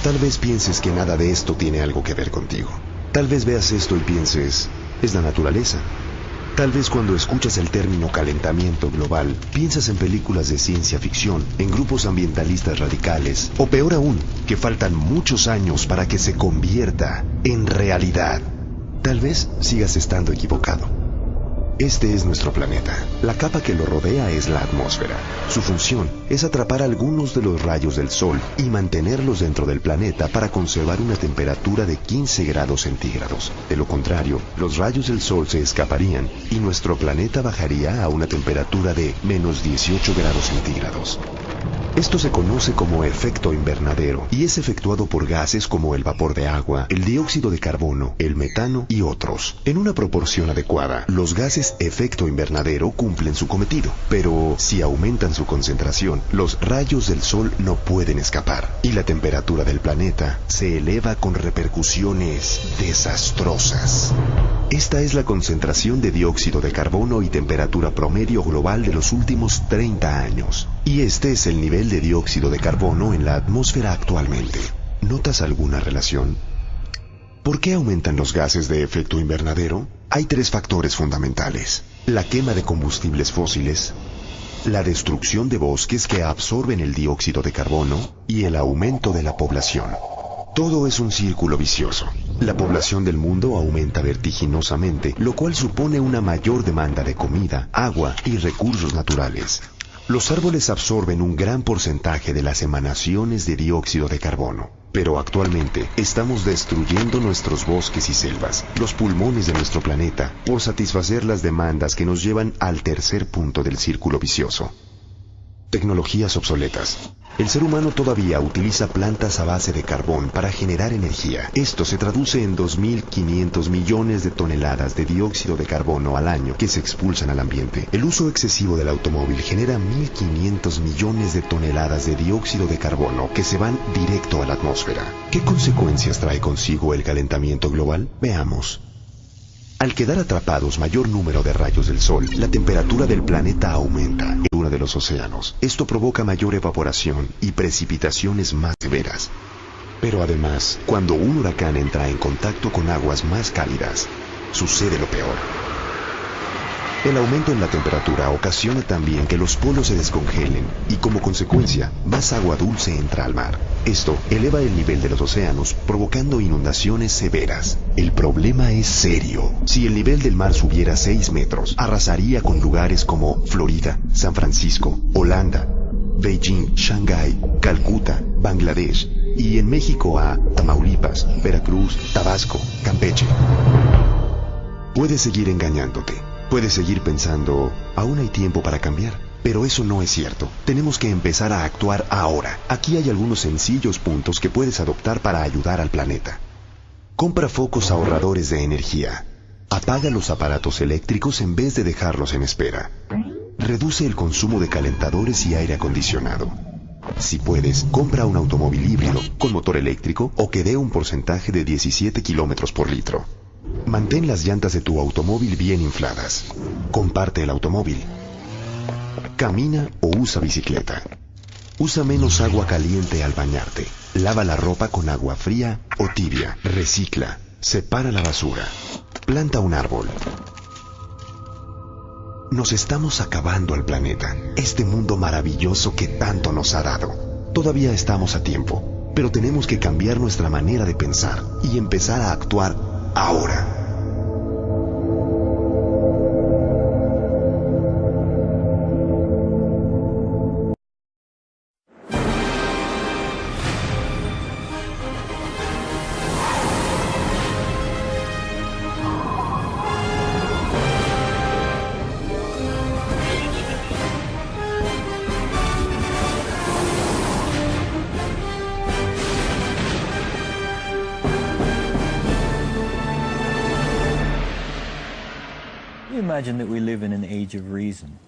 Tal vez pienses que nada de esto tiene algo que ver contigo. Tal vez veas esto y pienses, es la naturaleza. Tal vez cuando escuchas el término calentamiento global, piensas en películas de ciencia ficción, en grupos ambientalistas radicales, o peor aún, que faltan muchos años para que se convierta en realidad. Tal vez sigas estando equivocado. Este es nuestro planeta. La capa que lo rodea es la atmósfera. Su función es atrapar algunos de los rayos del Sol y mantenerlos dentro del planeta para conservar una temperatura de 15 grados centígrados. De lo contrario, los rayos del Sol se escaparían y nuestro planeta bajaría a una temperatura de menos 18 grados centígrados. Esto se conoce como efecto invernadero y es efectuado por gases como el vapor de agua, el dióxido de carbono, el metano y otros. En una proporción adecuada, los gases efecto invernadero cumplen su cometido, pero si aumentan su concentración, los rayos del Sol no pueden escapar y la temperatura del planeta se eleva con repercusiones desastrosas. Esta es la concentración de dióxido de carbono y temperatura promedio global de los últimos 30 años. Y este es el nivel de dióxido de carbono en la atmósfera actualmente. ¿Notas alguna relación? ¿Por qué aumentan los gases de efecto invernadero? Hay 3 factores fundamentales: la quema de combustibles fósiles, la destrucción de bosques que absorben el dióxido de carbono y el aumento de la población. Todo es un círculo vicioso. La población del mundo aumenta vertiginosamente, lo cual supone una mayor demanda de comida, agua y recursos naturales. Los árboles absorben un gran porcentaje de las emanaciones de dióxido de carbono, pero actualmente estamos destruyendo nuestros bosques y selvas, los pulmones de nuestro planeta, por satisfacer las demandas que nos llevan al tercer punto del círculo vicioso. Tecnologías obsoletas. El ser humano todavía utiliza plantas a base de carbón para generar energía. Esto se traduce en 2.500 millones de toneladas de dióxido de carbono al año que se expulsan al ambiente. El uso excesivo del automóvil genera 1.500 millones de toneladas de dióxido de carbono que se van directo a la atmósfera. ¿Qué consecuencias trae consigo el calentamiento global? Veamos. Al quedar atrapados mayor número de rayos del Sol, la temperatura del planeta aumenta en uno de los océanos. Esto provoca mayor evaporación y precipitaciones más severas. Pero además, cuando un huracán entra en contacto con aguas más cálidas, sucede lo peor. El aumento en la temperatura ocasiona también que los polos se descongelen y como consecuencia, más agua dulce entra al mar. Esto eleva el nivel de los océanos, provocando inundaciones severas. El problema es serio. Si el nivel del mar subiera 6 metros, arrasaría con lugares como Florida, San Francisco, Holanda, Beijing, Shanghái, Calcuta, Bangladesh y en México a Tamaulipas, Veracruz, Tabasco, Campeche. Puedes seguir engañándote. Puedes seguir pensando, aún hay tiempo para cambiar. Pero eso no es cierto. Tenemos que empezar a actuar ahora. Aquí hay algunos sencillos puntos que puedes adoptar para ayudar al planeta. Compra focos ahorradores de energía. Apaga los aparatos eléctricos en vez de dejarlos en espera. Reduce el consumo de calentadores y aire acondicionado. Si puedes, compra un automóvil híbrido con motor eléctrico o que dé un porcentaje de 17 kilómetros por litro. Mantén las llantas de tu automóvil bien infladas. Comparte el automóvil. Camina o usa bicicleta. Usa menos agua caliente al bañarte. Lava la ropa con agua fría o tibia. Recicla. Separa la basura. Planta un árbol. Nos estamos acabando al planeta, este mundo maravilloso que tanto nos ha dado. Todavía estamos a tiempo, pero tenemos que cambiar nuestra manera de pensar y empezar a actuar ahora. Imagine that we live in an age of reason,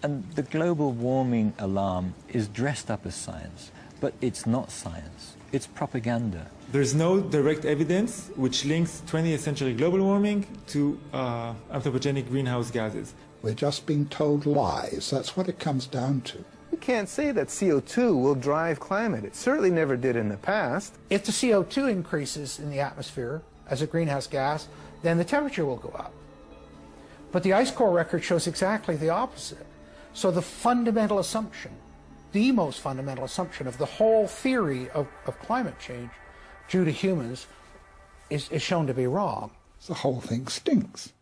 and the global warming alarm is dressed up as science, but it's not science, it's propaganda. There's no direct evidence which links 20th century global warming to anthropogenic greenhouse gases. We're just being told lies, that's what it comes down to. We can't say that CO2 will drive climate. It certainly never did in the past. If the CO2 increases in the atmosphere as a greenhouse gas, then the temperature will go up. But the ice core record shows exactly the opposite. So the fundamental assumption, the most fundamental assumption of the whole theory of climate change due to humans is shown to be wrong. The whole thing stinks.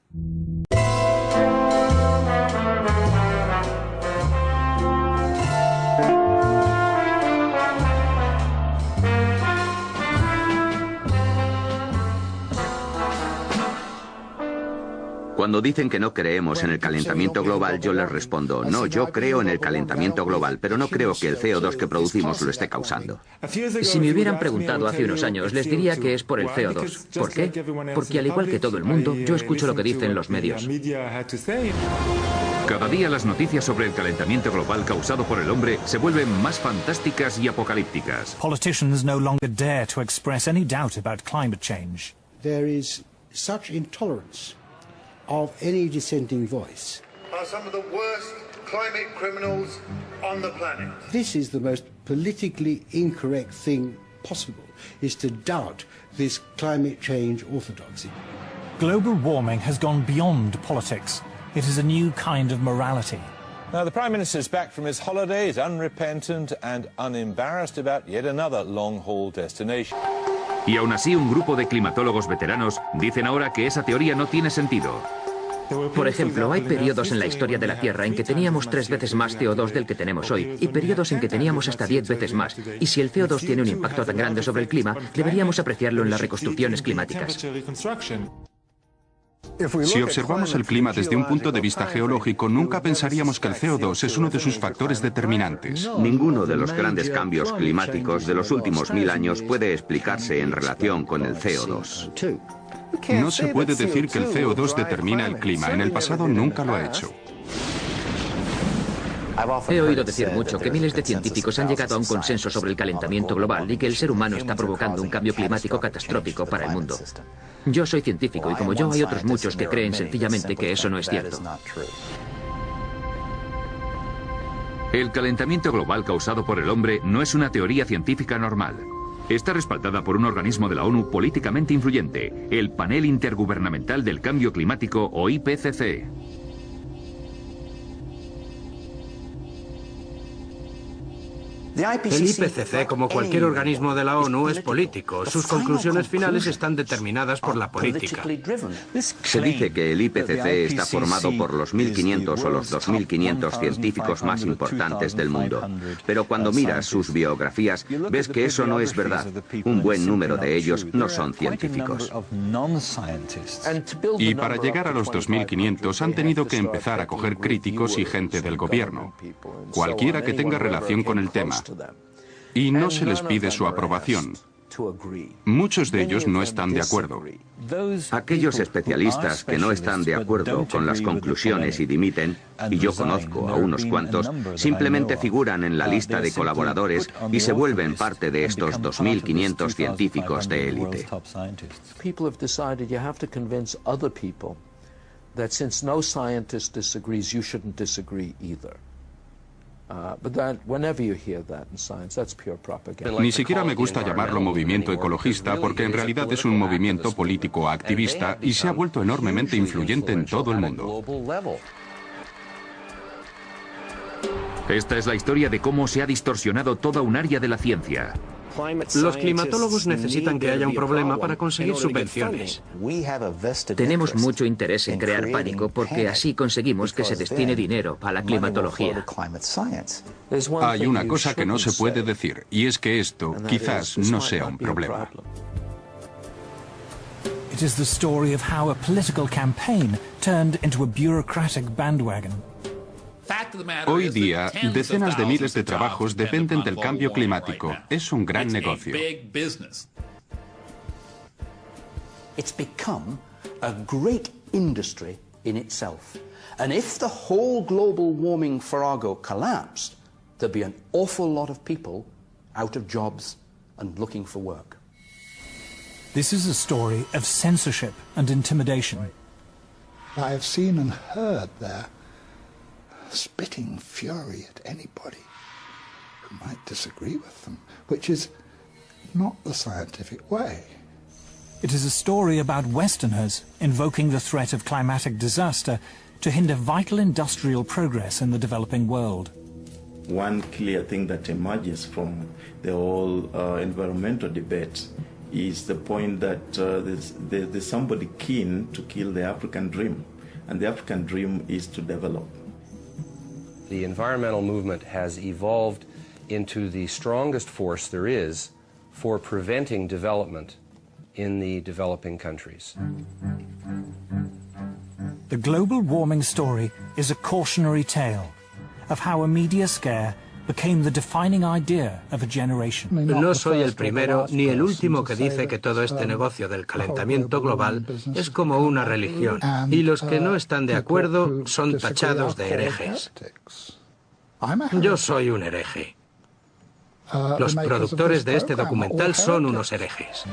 Cuando dicen que no creemos en el calentamiento global, yo les respondo, no, yo creo en el calentamiento global, pero no creo que el CO2 que producimos lo esté causando. Si me hubieran preguntado hace unos años, les diría que es por el CO2. ¿Por qué? Porque al igual que todo el mundo, yo escucho lo que dicen los medios. Cada día las noticias sobre el calentamiento global causado por el hombre se vuelven más fantásticas y apocalípticas. Politicians no longer dare to express any doubt about climate change. There is such intolerance of any dissenting voice. Are some of the worst climate criminals on the planet. This is the most politically incorrect thing possible, is to doubt this climate change orthodoxy. Global warming has gone beyond politics. It is a new kind of morality. Now, the Prime Minister's back from his holidays, unrepentant and unembarrassed about yet another long-haul destination. Y aún así, un grupo de climatólogos veteranos dicen ahora que esa teoría no tiene sentido. Por ejemplo, hay periodos en la historia de la Tierra en que teníamos 3 veces más CO2 del que tenemos hoy, y periodos en que teníamos hasta 10 veces más. Y si el CO2 tiene un impacto tan grande sobre el clima, deberíamos apreciarlo en las reconstrucciones climáticas. Si observamos el clima desde un punto de vista geológico, nunca pensaríamos que el CO2 es uno de sus factores determinantes. Ninguno de los grandes cambios climáticos de los últimos 1000 años puede explicarse en relación con el CO2. No se puede decir que el CO2 determina el clima. En el pasado nunca lo ha hecho. He oído decir mucho que miles de científicos han llegado a un consenso sobre el calentamiento global y que el ser humano está provocando un cambio climático catastrófico para el mundo. Yo soy científico y como yo hay otros muchos que creen sencillamente que eso no es cierto. El calentamiento global causado por el hombre no es una teoría científica normal. Está respaldada por un organismo de la ONU políticamente influyente, el Panel Intergubernamental del Cambio Climático o IPCC. El IPCC, como cualquier organismo de la ONU, es político. Sus conclusiones finales están determinadas por la política. Se dice que el IPCC está formado por los 1.500 o los 2.500 científicos más importantes del mundo. Pero cuando miras sus biografías, ves que eso no es verdad. Un buen número de ellos no son científicos. Y para llegar a los 2.500 han tenido que empezar a coger críticos y gente del gobierno, cualquiera que tenga relación con el tema. Y no se les pide su aprobación. Muchos de ellos no están de acuerdo. Aquellos especialistas que no están de acuerdo con las conclusiones y dimiten, y yo conozco a unos cuantos, simplemente figuran en la lista de colaboradores y se vuelven parte de estos 2.500 científicos de élite. Ni siquiera me gusta llamarlo movimiento ecologista porque en realidad es un movimiento político activista y se ha vuelto enormemente influyente en todo el mundo. Esta es la historia de cómo se ha distorsionado toda un área de la ciencia. Los climatólogos necesitan que haya un problema para conseguir subvenciones. Tenemos mucho interés en crear pánico porque así conseguimos que se destine dinero a la climatología. Hay una cosa que no se puede decir, y es que esto quizás no sea un problema. It is the story of how a political campaign turned into a bureaucratic bandwagon. Hoy día, decenas de miles de trabajos dependen del cambio climático. Es un gran negocio. It's become a great industry in itself. And if the whole global warming farrago collapsed, there'd be an awful lot of people out of jobs and looking for work. This is a story of censorship and intimidation. I have seen and heard there spitting fury at anybody who might disagree with them, which is not the scientific way. It is a story about Westerners invoking the threat of climatic disaster to hinder vital industrial progress in the developing world. One clear thing that emerges from the whole environmental debate is the point that there's somebody keen to kill the African dream, and the African dream is to develop. The environmental movement has evolved into the strongest force there is for preventing development in the developing countries. The global warming story is a cautionary tale of how a media scare became the defining idea of a generation. No soy el primero ni el último que dice que todo este negocio del calentamiento global es como una religión, y los que no están de acuerdo son tachados de herejes. Yo soy un hereje. Los productores de este documental son unos herejes.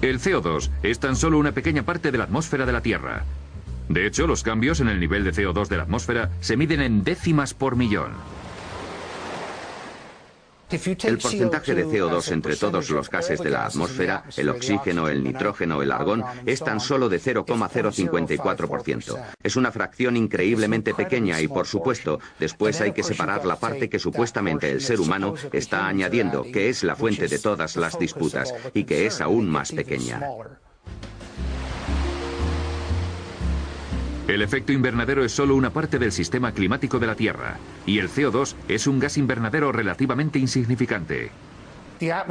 El CO2 es tan solo una pequeña parte de la atmósfera de la Tierra. De hecho, los cambios en el nivel de CO2 de la atmósfera se miden en décimas por millón. El porcentaje de CO2 entre todos los gases de la atmósfera, el oxígeno, el nitrógeno, el argón, es tan solo de 0,054%. Es una fracción increíblemente pequeña y, por supuesto, después hay que separar la parte que supuestamente el ser humano está añadiendo, que es la fuente de todas las disputas y que es aún más pequeña. El efecto invernadero es solo una parte del sistema climático de la Tierra, y el CO2 es un gas invernadero relativamente insignificante.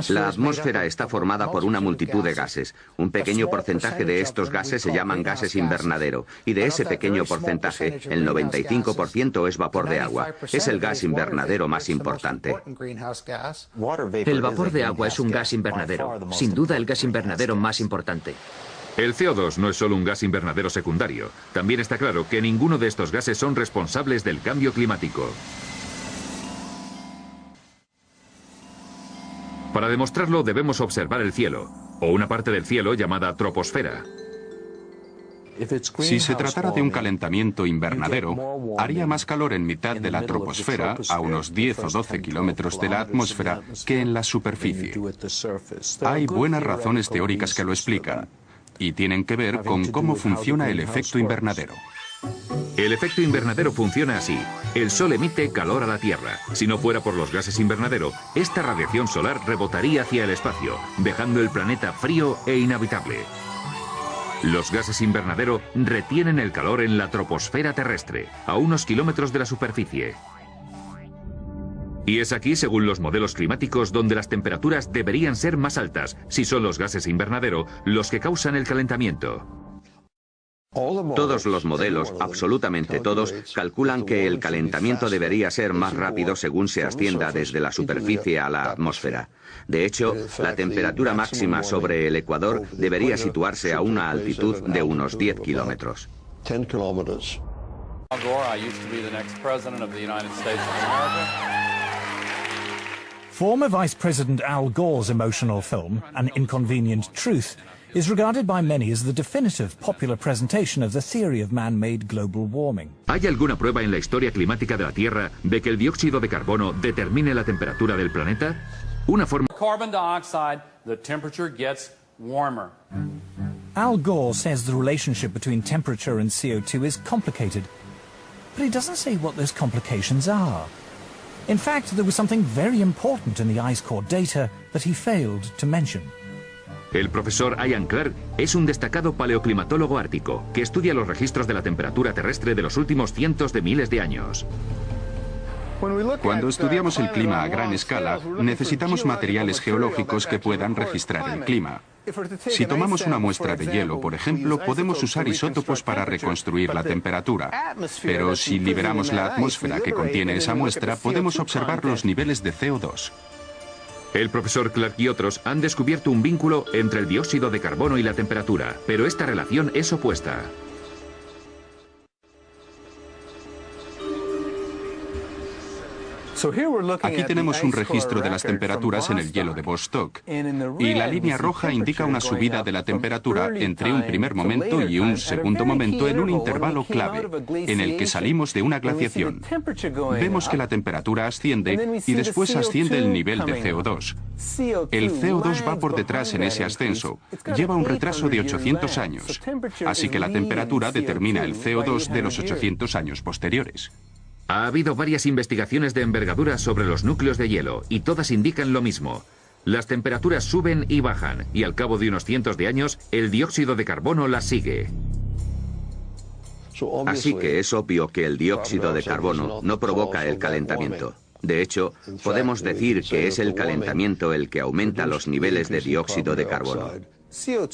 La atmósfera está formada por una multitud de gases. Un pequeño porcentaje de estos gases se llaman gases invernadero, y de ese pequeño porcentaje, el 95% es vapor de agua. Es el gas invernadero más importante. El vapor de agua es un gas invernadero, sin duda el gas invernadero más importante. El CO2 no es solo un gas invernadero secundario. También está claro que ninguno de estos gases son responsables del cambio climático. Para demostrarlo debemos observar el cielo, o una parte del cielo llamada troposfera. Si se tratara de un calentamiento invernadero, haría más calor en mitad de la troposfera, a unos 10 o 12 kilómetros de la atmósfera, que en la superficie. Hay buenas razones teóricas que lo explican, y tienen que ver con cómo funciona el efecto invernadero. El efecto invernadero funciona así. El Sol emite calor a la Tierra. Si no fuera por los gases invernadero, esta radiación solar rebotaría hacia el espacio, dejando el planeta frío e inhabitable. Los gases invernadero retienen el calor en la troposfera terrestre, a unos kilómetros de la superficie. Y es aquí, según los modelos climáticos, donde las temperaturas deberían ser más altas, si son los gases invernadero los que causan el calentamiento. Todos los modelos, absolutamente todos, calculan que el calentamiento debería ser más rápido según se ascienda desde la superficie a la atmósfera. De hecho, la temperatura máxima sobre el Ecuador debería situarse a una altitud de unos 10 kilómetros. Former Vice President Al Gore's emotional film, An Inconvenient Truth, is regarded by many as the definitive popular presentation of the theory of man-made global warming. ¿Hay alguna prueba en la historia climática de la Tierra de que el dióxido de carbono determine la temperatura del planeta? Una forma... Carbon dioxide, the temperature gets warmer. Al Gore says the relationship between temperature and CO2 is complicated, but he doesn't say what those complications are. In fact, there was something very important in the ice core data that he failed to mention. El profesor Ian Clark es un destacado paleoclimatólogo ártico que estudia los registros de la temperatura terrestre de los últimos cientos de miles de años. Cuando estudiamos el clima a gran escala, necesitamos materiales geológicos que puedan registrar el clima. Si tomamos una muestra de hielo, por ejemplo, podemos usar isótopos para reconstruir la temperatura. Pero si liberamos la atmósfera que contiene esa muestra, podemos observar los niveles de CO2. El profesor Clark y otros han descubierto un vínculo entre el dióxido de carbono y la temperatura, pero esta relación es opuesta. Aquí tenemos un registro de las temperaturas en el hielo de Vostok, y la línea roja indica una subida de la temperatura entre un primer momento y un segundo momento en un intervalo clave, en el que salimos de una glaciación. Vemos que la temperatura asciende y después asciende el nivel de CO2. El CO2 va por detrás en ese ascenso, lleva un retraso de 800 años, así que la temperatura determina el CO2 de los 800 años posteriores. Ha habido varias investigaciones de envergadura sobre los núcleos de hielo y todas indican lo mismo. Las temperaturas suben y bajan y al cabo de unos cientos de años el dióxido de carbono las sigue. Así que es obvio que el dióxido de carbono no provoca el calentamiento. De hecho, podemos decir que es el calentamiento el que aumenta los niveles de dióxido de carbono.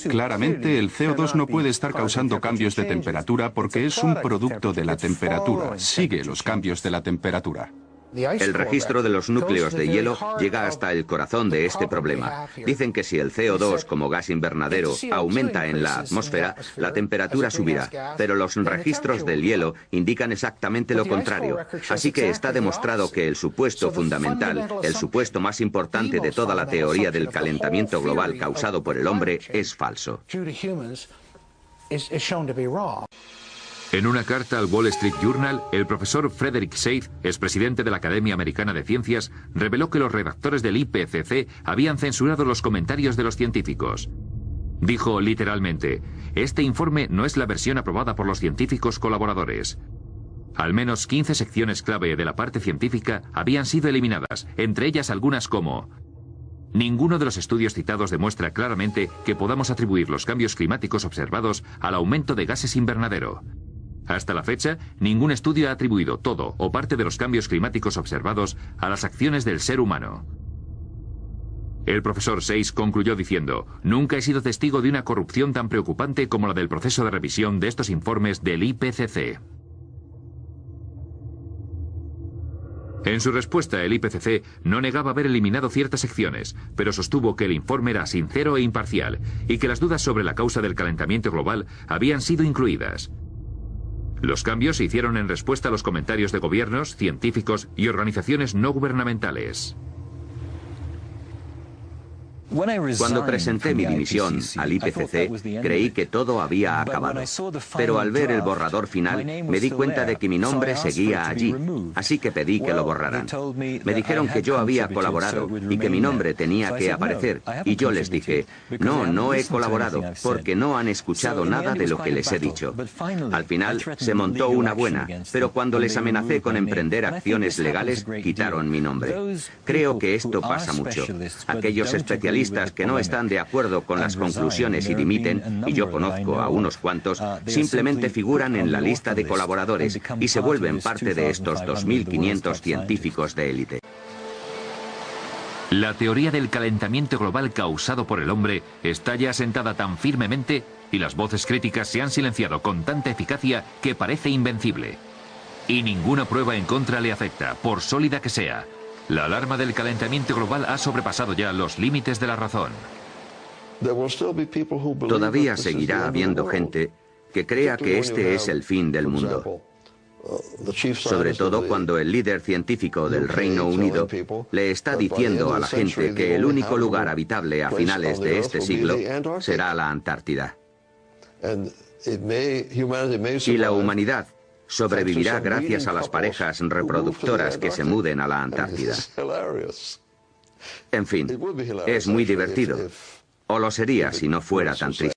Claramente, el CO2 no puede estar causando cambios de temperatura porque es un producto de la temperatura, sigue los cambios de la temperatura. El registro de los núcleos de hielo llega hasta el corazón de este problema. Dicen que si el CO2 como gas invernadero aumenta en la atmósfera, la temperatura subirá, pero los registros del hielo indican exactamente lo contrario. Así que está demostrado que el supuesto fundamental, el supuesto más importante de toda la teoría del calentamiento global causado por el hombre, es falso. En una carta al Wall Street Journal, el profesor Frederick Seith, expresidente de la Academia Americana de Ciencias, reveló que los redactores del IPCC habían censurado los comentarios de los científicos. Dijo literalmente, este informe no es la versión aprobada por los científicos colaboradores. Al menos 15 secciones clave de la parte científica habían sido eliminadas, entre ellas algunas como: ninguno de los estudios citados demuestra claramente que podamos atribuir los cambios climáticos observados al aumento de gases invernadero. Hasta la fecha, ningún estudio ha atribuido todo o parte de los cambios climáticos observados a las acciones del ser humano. El profesor Seith concluyó diciendo, nunca he sido testigo de una corrupción tan preocupante como la del proceso de revisión de estos informes del IPCC. En su respuesta, el IPCC no negaba haber eliminado ciertas secciones, pero sostuvo que el informe era sincero e imparcial y que las dudas sobre la causa del calentamiento global habían sido incluidas. Los cambios se hicieron en respuesta a los comentarios de gobiernos, científicos y organizaciones no gubernamentales. Cuando presenté mi dimisión al IPCC, creí que todo había acabado. Pero al ver el borrador final, me di cuenta de que mi nombre seguía allí, así que pedí que lo borraran. Me dijeron que yo había colaborado y que mi nombre tenía que aparecer, y yo les dije, no he colaborado, porque no han escuchado nada de lo que les he dicho. Al final, se montó una buena, pero cuando les amenacé con emprender acciones legales, quitaron mi nombre. Creo que esto pasa mucho. Aquellos especialistas que no están de acuerdo con las conclusiones y dimiten, y yo conozco a unos cuantos, simplemente figuran en la lista de colaboradores y se vuelven parte de estos 2.500 científicos de élite. La teoría del calentamiento global causado por el hombre está ya asentada tan firmemente y las voces críticas se han silenciado con tanta eficacia que parece invencible. Y ninguna prueba en contra le afecta, por sólida que sea. La alarma del calentamiento global ha sobrepasado ya los límites de la razón. Todavía seguirá habiendo gente que crea que este es el fin del mundo. Sobre todo cuando el líder científico del Reino Unido le está diciendo a la gente que el único lugar habitable a finales de este siglo será la Antártida. Y la humanidad sobrevivirá gracias a las parejas reproductoras que se muden a la Antártida. En fin, es muy divertido. O lo sería si no fuera tan triste.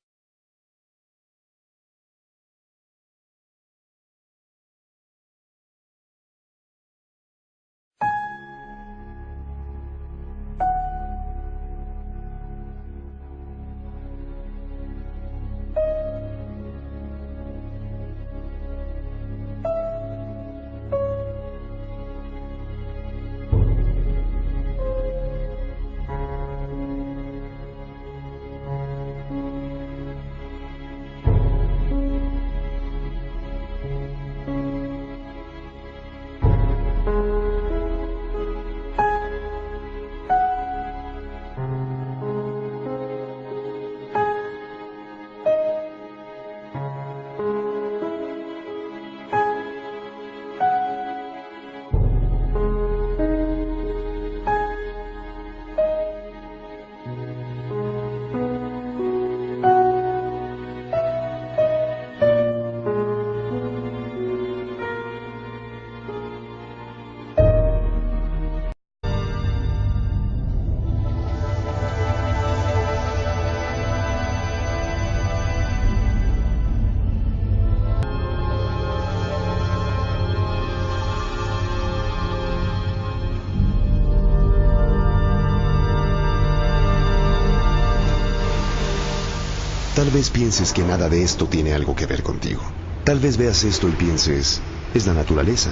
Tal vez pienses que nada de esto tiene algo que ver contigo. Tal vez veas esto y pienses, es la naturaleza.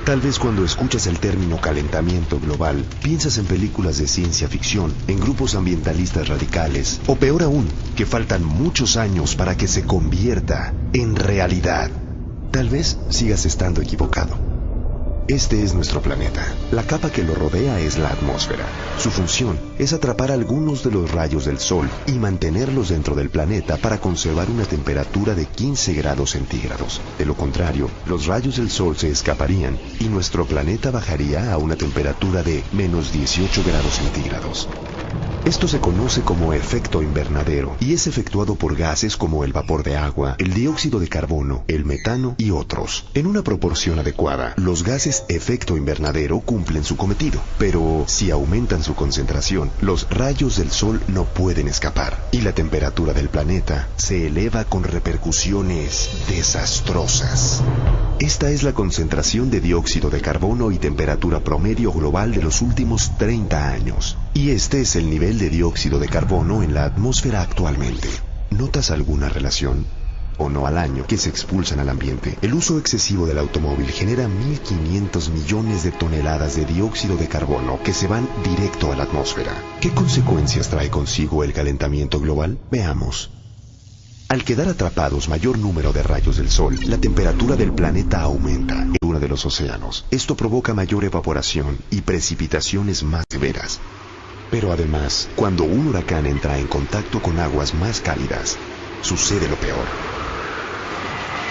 Tal vez cuando escuchas el término calentamiento global, piensas en películas de ciencia ficción, en grupos ambientalistas radicales, o peor aún, que faltan muchos años para que se convierta en realidad. Tal vez sigas estando equivocado. Este es nuestro planeta. La capa que lo rodea es la atmósfera. Su función es atrapar algunos de los rayos del Sol y mantenerlos dentro del planeta para conservar una temperatura de 15 grados centígrados. De lo contrario, los rayos del Sol se escaparían y nuestro planeta bajaría a una temperatura de menos 18 grados centígrados. Esto se conoce como efecto invernadero y es efectuado por gases como el vapor de agua, el dióxido de carbono, el metano y otros. En una proporción adecuada, los gases efecto invernadero cumplen su cometido, pero si aumentan su concentración, los rayos del Sol no pueden escapar y la temperatura del planeta se eleva con repercusiones desastrosas. Esta es la concentración de dióxido de carbono y temperatura promedio global de los últimos 30 años. Y este es el nivel de dióxido de carbono en la atmósfera actualmente. ¿Notas alguna relación? O no al año que se expulsan al ambiente. El uso excesivo del automóvil genera 1.500 millones de toneladas de dióxido de carbono que se van directo a la atmósfera. ¿Qué consecuencias trae consigo el calentamiento global? Veamos. Al quedar atrapados mayor número de rayos del Sol, la temperatura del planeta aumenta en uno de los océanos. Esto provoca mayor evaporación y precipitaciones más severas. Pero además, cuando un huracán entra en contacto con aguas más cálidas, sucede lo peor.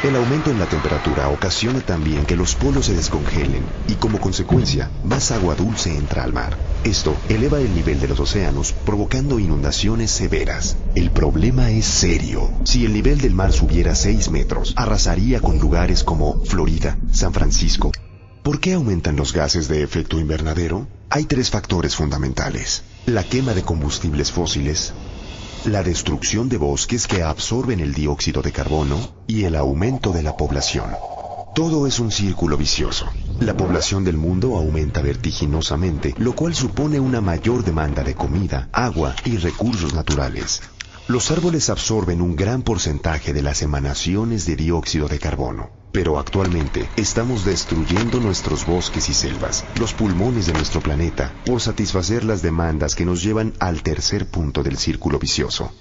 El aumento en la temperatura ocasiona también que los polos se descongelen y como consecuencia, más agua dulce entra al mar. Esto eleva el nivel de los océanos, provocando inundaciones severas. El problema es serio. Si el nivel del mar subiera 6 metros, arrasaría con lugares como Florida, San Francisco. ¿Por qué aumentan los gases de efecto invernadero? Hay 3 factores fundamentales: la quema de combustibles fósiles, la destrucción de bosques que absorben el dióxido de carbono y el aumento de la población. Todo es un círculo vicioso. La población del mundo aumenta vertiginosamente, lo cual supone una mayor demanda de comida, agua y recursos naturales. Los árboles absorben un gran porcentaje de las emanaciones de dióxido de carbono. Pero actualmente estamos destruyendo nuestros bosques y selvas, los pulmones de nuestro planeta, por satisfacer las demandas que nos llevan al tercer punto del círculo vicioso.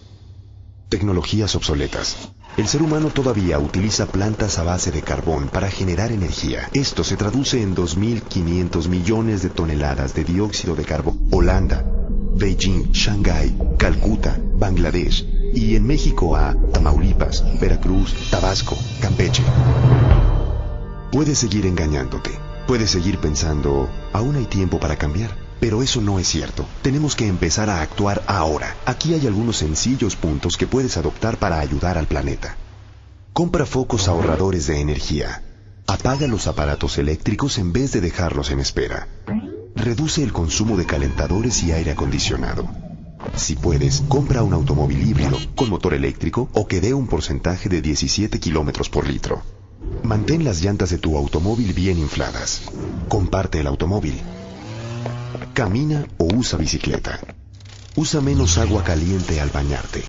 Tecnologías obsoletas. El ser humano todavía utiliza plantas a base de carbón para generar energía. Esto se traduce en 2.500 millones de toneladas de dióxido de carbono. Holanda, Beijing, Shanghái, Calcuta, Bangladesh y en México a Tamaulipas, Veracruz, Tabasco, Campeche. Puedes seguir engañándote. Puedes seguir pensando, aún hay tiempo para cambiar. Pero eso no es cierto. Tenemos que empezar a actuar ahora. Aquí hay algunos sencillos puntos que puedes adoptar para ayudar al planeta. Compra focos ahorradores de energía. Apaga los aparatos eléctricos en vez de dejarlos en espera. Reduce el consumo de calentadores y aire acondicionado. Si puedes, compra un automóvil híbrido con motor eléctrico o que dé un porcentaje de 17 kilómetros por litro. Mantén las llantas de tu automóvil bien infladas. Comparte el automóvil. Camina o usa bicicleta. Usa menos agua caliente al bañarte.